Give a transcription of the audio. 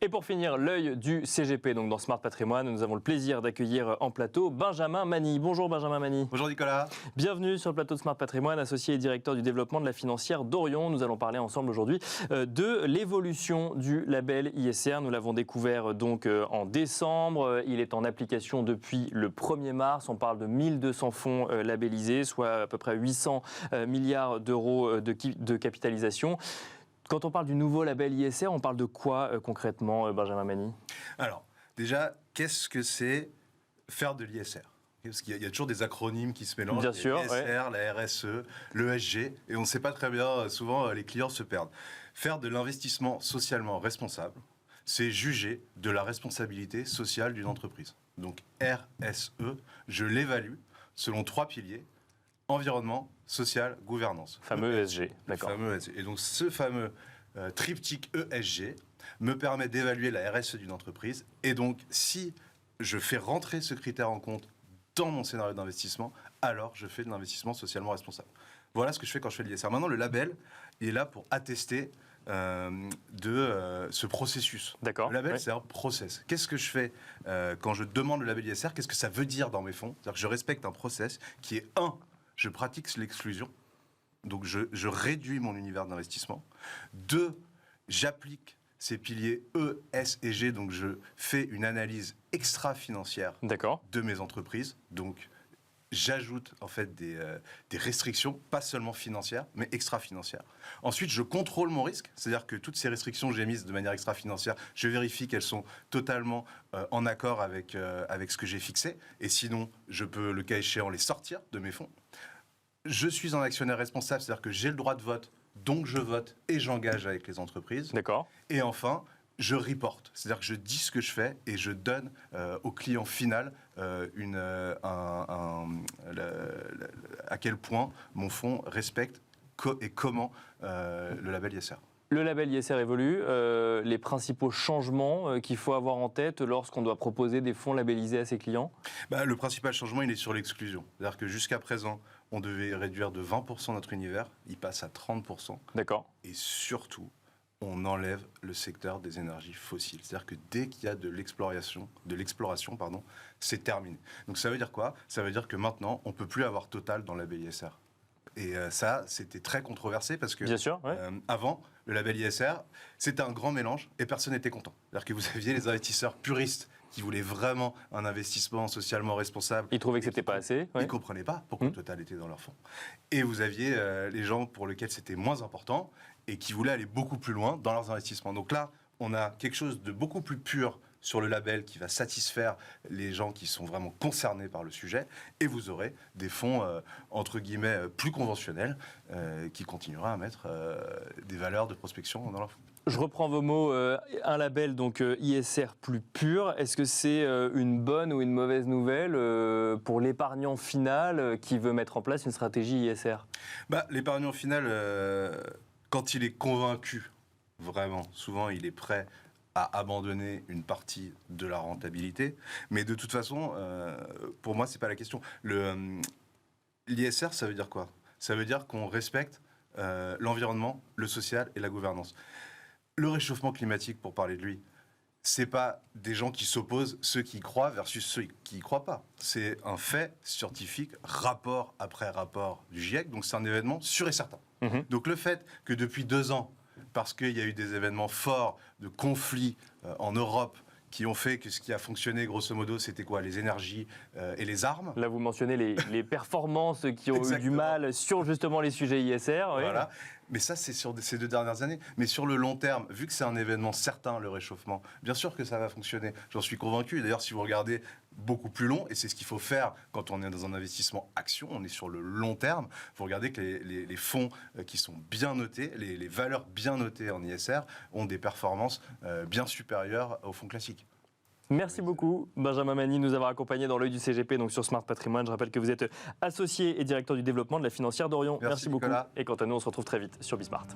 Et pour finir, l'œil du CGP, donc dans Smart Patrimoine, nous avons le plaisir d'accueillir en plateau Benjamin Mani. Bonjour Benjamin Mani. Bonjour Nicolas. Bienvenue sur le plateau de Smart Patrimoine, associé et directeur du développement de la financière d'Orion. Nous allons parler ensemble aujourd'hui de l'évolution du label ISR. Nous l'avons découvert donc en décembre. Il est en application depuis le 1er mars. On parle de 1200 fonds labellisés, soit à peu près 800 milliards d'euros de capitalisation. Quand on parle du nouveau label ISR, on parle de quoi concrètement, Benjamin Mani ? Alors, déjà, qu'est-ce que c'est faire de l'ISR ? Parce qu'il y a toujours des acronymes qui se mélangent. Bien sûr, l'ISR, la RSE, l'ESG, et on ne sait pas très bien, souvent les clients se perdent. Faire de l'investissement socialement responsable, c'est juger de la responsabilité sociale d'une entreprise. Donc RSE, je l'évalue selon 3 piliers. Environnement, social, gouvernance. Fameux ESG, d'accord. Fameux ESG. Et donc ce fameux triptyque ESG me permet d'évaluer la RSE d'une entreprise. Et donc si je fais rentrer ce critère en compte dans mon scénario d'investissement, alors je fais de l'investissement socialement responsable. Voilà ce que je fais quand je fais de l'ISR. Maintenant, le label, il est là pour attester ce processus. D'accord. Le label, c'est un process. Qu'est-ce que je fais quand je demande le label ISR ? Qu'est-ce que ça veut dire dans mes fonds ? C'est-à-dire que je respecte un process qui est je pratique l'exclusion, donc je réduis mon univers d'investissement. 2, j'applique ces piliers E, S et G, donc je fais une analyse extra-financière de mes entreprises. Donc j'ajoute en fait des restrictions, pas seulement financières, mais extra-financières. Ensuite, je contrôle mon risque, c'est-à-dire que toutes ces restrictions que j'ai mises de manière extra-financière, je vérifie qu'elles sont totalement en accord avec ce que j'ai fixé, et sinon, je peux, le cas échéant, les sortir de mes fonds. Je suis un actionnaire responsable, c'est-à-dire que j'ai le droit de vote, donc je vote et j'engage avec les entreprises. D'accord. Et enfin, je reporte, c'est-à-dire que je dis ce que je fais et je donne au client final à quel point mon fonds respecte et comment le label ISR. Le label ISR évolue. Les principaux changements qu'il faut avoir en tête lorsqu'on doit proposer des fonds labellisés à ses clients ? Le principal changement, il est sur l'exclusion. C'est-à-dire que jusqu'à présent, on devait réduire de 20% notre univers, il passe à 30%. D'accord. Et surtout, on enlève le secteur des énergies fossiles. C'est-à-dire que dès qu'il y a de l'exploration, c'est terminé. Donc ça veut dire quoi ? Ça veut dire que maintenant, on ne peut plus avoir Total dans le label ISR. Et ça, c'était très controversé parce que avant, le label ISR, c'était un grand mélange et personne n'était content. C'est-à-dire que vous aviez les investisseurs puristes qui voulaient vraiment un investissement socialement responsable. Ils trouvaient que c'était pas assez. Ils ne comprenaient pas pourquoi Total était dans leur fonds. Et vous aviez les gens pour lesquels c'était moins important et qui voulaient aller beaucoup plus loin dans leurs investissements. Donc là, on a quelque chose de beaucoup plus pur sur le label qui va satisfaire les gens qui sont vraiment concernés par le sujet, et vous aurez des fonds, entre guillemets, plus conventionnels, qui continuera à mettre des valeurs de prospection dans leur fonds. Je reprends vos mots, un label donc ISR plus pur. Est-ce que c'est une bonne ou une mauvaise nouvelle pour l'épargnant final qui veut mettre en place une stratégie ISR ? L'épargnant final, quand il est convaincu, vraiment, souvent il est prêt à abandonner une partie de la rentabilité. Mais de toute façon, pour moi, ce n'est pas la question. L'ISR, ça veut dire quoi ? Ça veut dire qu'on respecte l'environnement, le social et la gouvernance. Le réchauffement climatique, pour parler de lui, ce n'est pas des gens qui s'opposent, ceux qui y croient versus ceux qui n'y croient pas. C'est un fait scientifique, rapport après rapport du GIEC, donc c'est un événement sûr et certain. Donc le fait que depuis 2 ans, parce qu'il y a eu des événements forts de conflits en Europe qui ont fait que ce qui a fonctionné, grosso modo, c'était quoi ? Les énergies et les armes. Là, vous mentionnez les performances qui ont eu du mal sur justement les sujets ISR. Voilà. Mais ça, c'est sur ces 2 dernières années. Mais sur le long terme, vu que c'est un événement certain, le réchauffement, bien sûr que ça va fonctionner. J'en suis convaincu. D'ailleurs, si vous regardez beaucoup plus long, et c'est ce qu'il faut faire quand on est dans un investissement action, on est sur le long terme, vous regardez que les fonds qui sont bien notés, les valeurs bien notées en ISR, ont des performances bien supérieures aux fonds classiques. Merci beaucoup, Benjamin Mani, de nous avoir accompagnés dans l'œil du CGP, donc sur Smart Patrimoine. Je rappelle que vous êtes associé et directeur du développement de la financière d'Orion. Merci beaucoup. Nicolas. Et quant à nous, on se retrouve très vite sur Bismart.